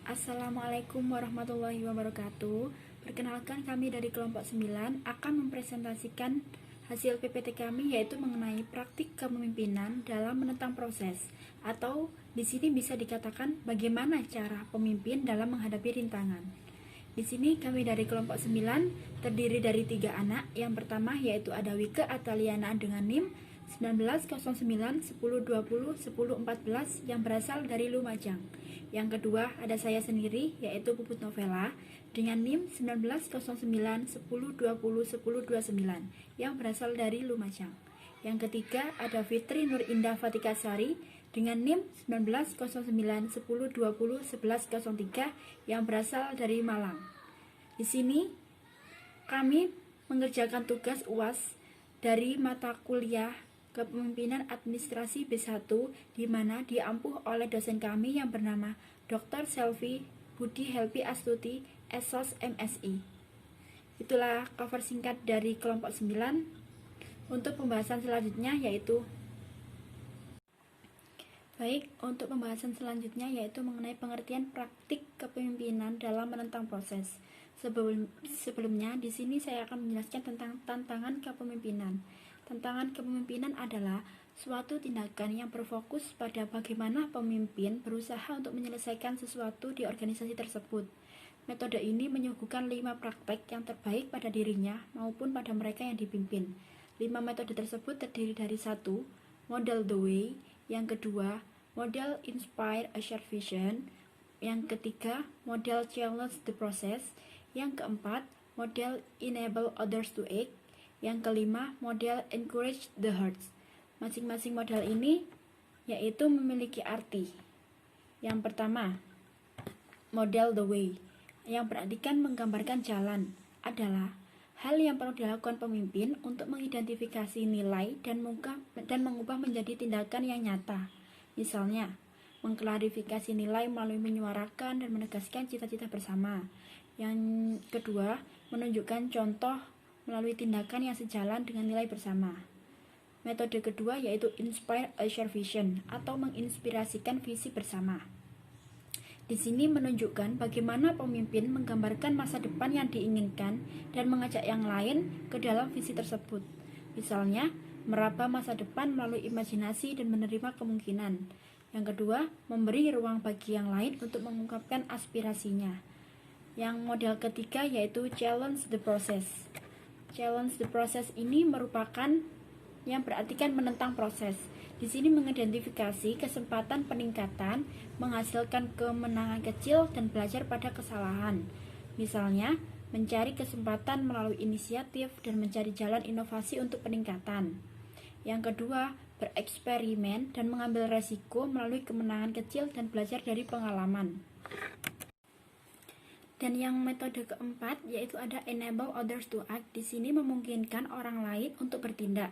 Assalamualaikum warahmatullahi wabarakatuh. Perkenalkan, kami dari kelompok 9 akan mempresentasikan hasil PPT kami, yaitu mengenai praktik kepemimpinan dalam menentang proses, atau di sini bisa dikatakan bagaimana cara pemimpin dalam menghadapi rintangan. Di sini kami dari kelompok 9 terdiri dari 3 anak. Yang pertama yaitu ada Wike Ataliana dengan NIM 1909 1020 1014 yang berasal dari Lumajang. Yang kedua ada saya sendiri yaitu Puput Novela dengan NIM 1909 1020 1029 yang berasal dari Lumajang. Yang ketiga ada Fitri Nur Indah Fatikasari dengan NIM 1909 1020 1103 yang berasal dari Malang. Di sini kami mengerjakan tugas UAS dari mata kuliah Kepemimpinan Administrasi B1, di mana diampuh oleh dosen kami yang bernama Dr. Selvi Budi Helpi Astuti, SOS MSI. Itulah cover singkat dari kelompok 9. Untuk pembahasan selanjutnya yaitu mengenai pengertian praktik kepemimpinan dalam menentang proses. Sebelumnya di sini saya akan menjelaskan tentang tantangan kepemimpinan. Tantangan kepemimpinan adalah suatu tindakan yang berfokus pada bagaimana pemimpin berusaha untuk menyelesaikan sesuatu di organisasi tersebut. Metode ini menyuguhkan 5 praktek yang terbaik pada dirinya maupun pada mereka yang dipimpin. 5 metode tersebut terdiri dari 1. Model The Way, yang kedua, model Inspire a Shared Vision, yang ketiga, model Challenge the Process, yang keempat, model Enable Others to Act, yang kelima, model Encourage the Hearts. Masing-masing model ini yaitu memiliki arti. Yang pertama, model The Way, yang berartikan menggambarkan jalan, adalah hal yang perlu dilakukan pemimpin untuk mengidentifikasi nilai dan mengubah menjadi tindakan yang nyata. Misalnya, mengklarifikasi nilai melalui menyuarakan dan menegaskan cita-cita bersama. Yang kedua, menunjukkan contoh melalui tindakan yang sejalan dengan nilai bersama. Metode kedua yaitu Inspire a Shared Vision, atau menginspirasikan visi bersama. Di sini menunjukkan bagaimana pemimpin menggambarkan masa depan yang diinginkan dan mengajak yang lain ke dalam visi tersebut. Misalnya, meraba masa depan melalui imajinasi dan menerima kemungkinan. Yang kedua, memberi ruang bagi yang lain untuk mengungkapkan aspirasinya. Yang model ketiga yaitu Challenge the Process. Challenge the Process ini merupakan yang berartikan menentang proses. Di sini mengidentifikasi kesempatan peningkatan, menghasilkan kemenangan kecil dan belajar pada kesalahan. Misalnya, mencari kesempatan melalui inisiatif dan mencari jalan inovasi untuk peningkatan. Yang kedua, bereksperimen dan mengambil resiko melalui kemenangan kecil dan belajar dari pengalaman. Dan yang metode keempat yaitu ada Enable Others to Act. Di sini memungkinkan orang lain untuk bertindak,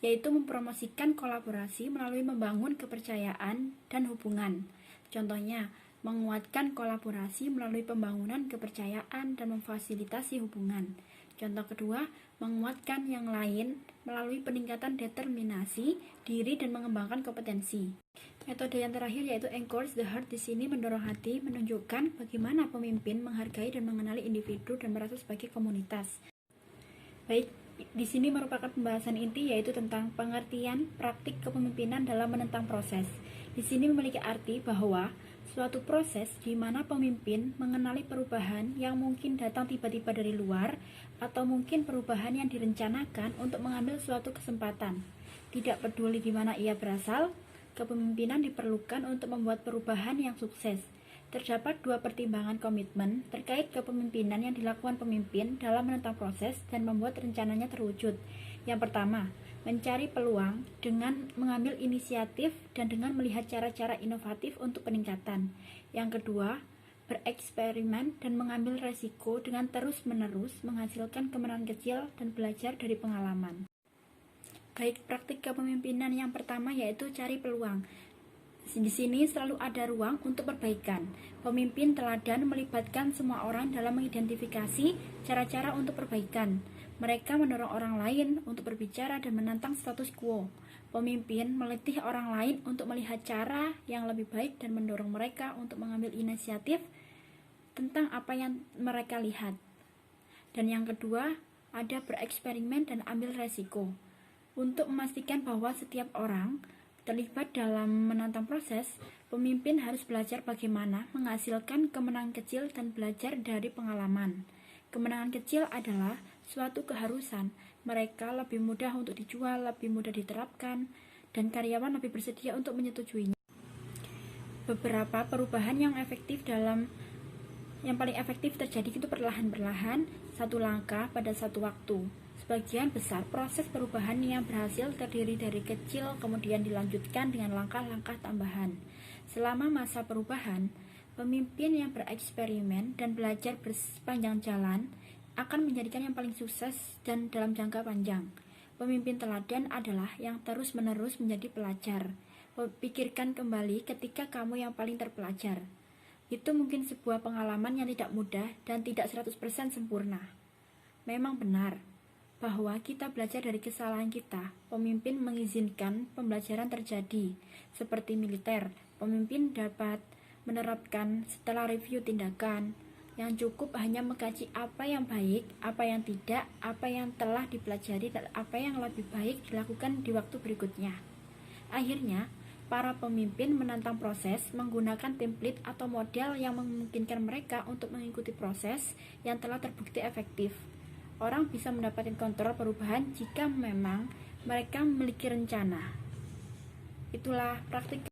yaitu mempromosikan kolaborasi melalui membangun kepercayaan dan hubungan. Contohnya, menguatkan kolaborasi melalui pembangunan kepercayaan dan memfasilitasi hubungan. Contoh kedua, menguatkan yang lain melalui peningkatan determinasi diri dan mengembangkan kompetensi. Metode yang terakhir yaitu Encourage the Heart. Di sini mendorong hati, menunjukkan bagaimana pemimpin menghargai dan mengenali individu dan merasa sebagai komunitas. Baik, di sini merupakan pembahasan inti yaitu tentang pengertian praktik kepemimpinan dalam menentang proses. Di sini memiliki arti bahwa suatu proses di mana pemimpin mengenali perubahan yang mungkin datang tiba-tiba dari luar atau mungkin perubahan yang direncanakan untuk mengambil suatu kesempatan. Tidak peduli di mana ia berasal, kepemimpinan diperlukan untuk membuat perubahan yang sukses. Terdapat 2 pertimbangan komitmen terkait kepemimpinan yang dilakukan pemimpin dalam menentang proses dan membuat rencananya terwujud. Yang pertama, mencari peluang dengan mengambil inisiatif dan dengan melihat cara-cara inovatif untuk peningkatan. Yang kedua, bereksperimen dan mengambil resiko dengan terus-menerus menghasilkan kemenangan kecil dan belajar dari pengalaman. Baik, praktik kepemimpinan yang pertama yaitu cari peluang. Di sini selalu ada ruang untuk perbaikan. Pemimpin teladan melibatkan semua orang dalam mengidentifikasi cara-cara untuk perbaikan. Mereka mendorong orang lain untuk berbicara dan menantang status quo. Pemimpin melatih orang lain untuk melihat cara yang lebih baik dan mendorong mereka untuk mengambil inisiatif tentang apa yang mereka lihat. Dan yang kedua, ada bereksperimen dan ambil resiko. Untuk memastikan bahwa setiap orang terlibat dalam menantang proses, pemimpin harus belajar bagaimana menghasilkan kemenangan kecil dan belajar dari pengalaman. Kemenangan kecil adalah suatu keharusan. Mereka lebih mudah untuk dijual, lebih mudah diterapkan, dan karyawan lebih bersedia untuk menyetujuinya. Beberapa perubahan yang paling efektif terjadi itu perlahan-perlahan, satu langkah pada satu waktu. Sebagian besar proses perubahan yang berhasil terdiri dari kecil kemudian dilanjutkan dengan langkah-langkah tambahan. Selama masa perubahan, pemimpin yang bereksperimen dan belajar bersepanjang jalan akan menjadikan yang paling sukses dan dalam jangka panjang. Pemimpin teladan adalah yang terus-menerus menjadi pelajar. Pikirkan kembali ketika kamu yang paling terpelajar. Itu mungkin sebuah pengalaman yang tidak mudah dan tidak 100% sempurna. Memang benar bahwa kita belajar dari kesalahan kita. Pemimpin mengizinkan pembelajaran terjadi. Seperti militer, pemimpin dapat menerapkan setelah review tindakan. Yang cukup hanya mengkaji apa yang baik, apa yang tidak, apa yang telah dipelajari, dan apa yang lebih baik dilakukan di waktu berikutnya. Akhirnya, para pemimpin menantang proses menggunakan template atau model yang memungkinkan mereka untuk mengikuti proses yang telah terbukti efektif. Orang bisa mendapatkan kontrol perubahan jika memang mereka memiliki rencana. Itulah praktik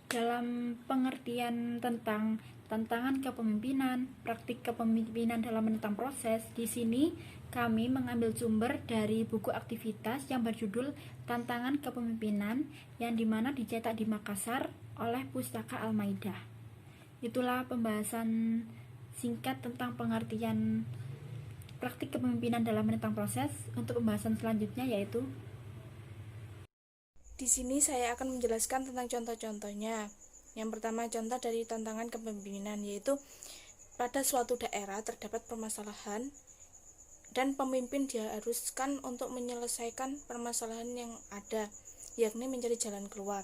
dalam pengertian tentang tantangan kepemimpinan, praktik kepemimpinan dalam menentang proses. Di sini kami mengambil sumber dari buku aktivitas yang berjudul Tantangan Kepemimpinan yang dimana dicetak di Makassar oleh Pustaka Al-Maidah. Itulah pembahasan singkat tentang pengertian praktik kepemimpinan dalam menentang proses. Untuk pembahasan selanjutnya yaitu di sini saya akan menjelaskan tentang contoh-contohnya. Yang pertama, contoh dari tantangan kepemimpinan yaitu pada suatu daerah terdapat permasalahan dan pemimpin diharuskan untuk menyelesaikan permasalahan yang ada, yakni mencari jalan keluar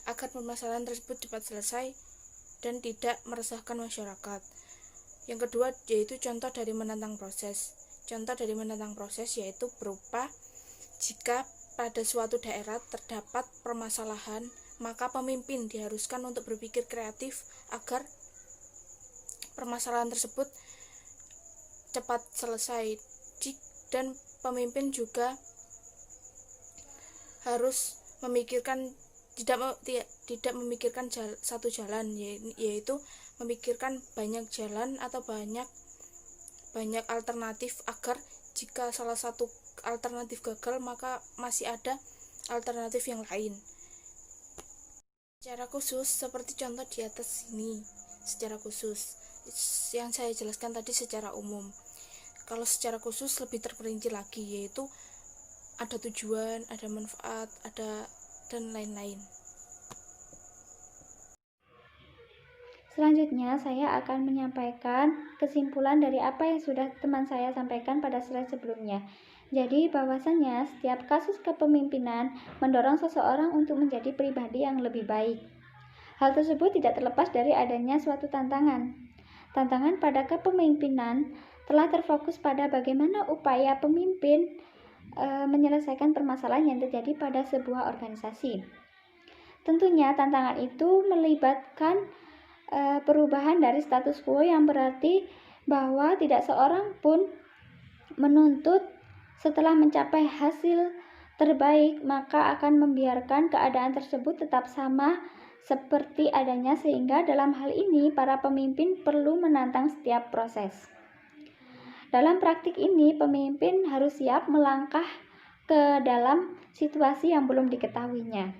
agar permasalahan tersebut cepat selesai dan tidak meresahkan masyarakat. Yang kedua yaitu contoh dari menantang proses. Contoh dari menantang proses yaitu berupa jika pada suatu daerah terdapat permasalahan, maka pemimpin diharuskan untuk berpikir kreatif agar permasalahan tersebut cepat selesai, dan pemimpin juga harus memikirkan tidak memikirkan satu jalan, yaitu memikirkan banyak jalan atau banyak alternatif agar jika salah satu alternatif gagal maka masih ada alternatif yang lain. Secara khusus seperti contoh di atas ini, secara khusus yang saya jelaskan tadi secara umum. Kalau secara khusus lebih terperinci lagi, yaitu ada tujuan, ada manfaat, ada dan lain-lain. Selanjutnya, saya akan menyampaikan kesimpulan dari apa yang sudah teman saya sampaikan pada slide sebelumnya. Jadi, bahwasannya setiap kasus kepemimpinan mendorong seseorang untuk menjadi pribadi yang lebih baik. Hal tersebut tidak terlepas dari adanya suatu tantangan. Tantangan pada kepemimpinan telah terfokus pada bagaimana upaya pemimpin menyelesaikan permasalahan yang terjadi pada sebuah organisasi. Tentunya tantangan itu melibatkan perubahan dari status quo, yang berarti bahwa tidak seorang pun menuntut setelah mencapai hasil terbaik maka akan membiarkan keadaan tersebut tetap sama seperti adanya, sehingga dalam hal ini para pemimpin perlu menantang setiap proses. Dalam praktik ini, pemimpin harus siap melangkah ke dalam situasi yang belum diketahuinya.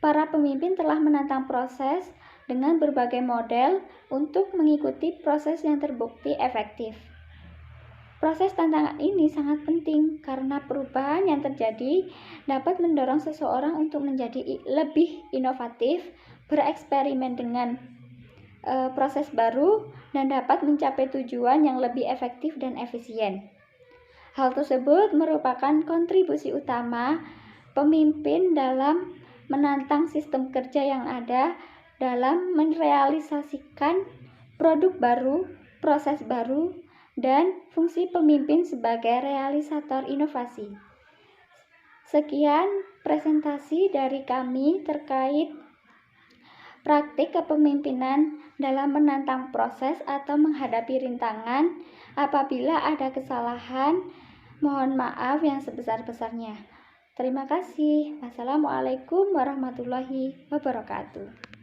Para pemimpin telah menantang proses dengan berbagai model untuk mengikuti proses yang terbukti efektif. Proses tantangan ini sangat penting karena perubahan yang terjadi dapat mendorong seseorang untuk menjadi lebih inovatif, bereksperimen dengan proses baru, dan dapat mencapai tujuan yang lebih efektif dan efisien. Hal tersebut merupakan kontribusi utama pemimpin dalam menantang sistem kerja yang ada dalam merealisasikan produk baru, proses baru, dan fungsi pemimpin sebagai realisator inovasi. Sekian presentasi dari kami terkait praktik kepemimpinan dalam menantang proses atau menghadapi rintangan. Apabila ada kesalahan, mohon maaf yang sebesar-besarnya. Terima kasih. Wassalamualaikum warahmatullahi wabarakatuh.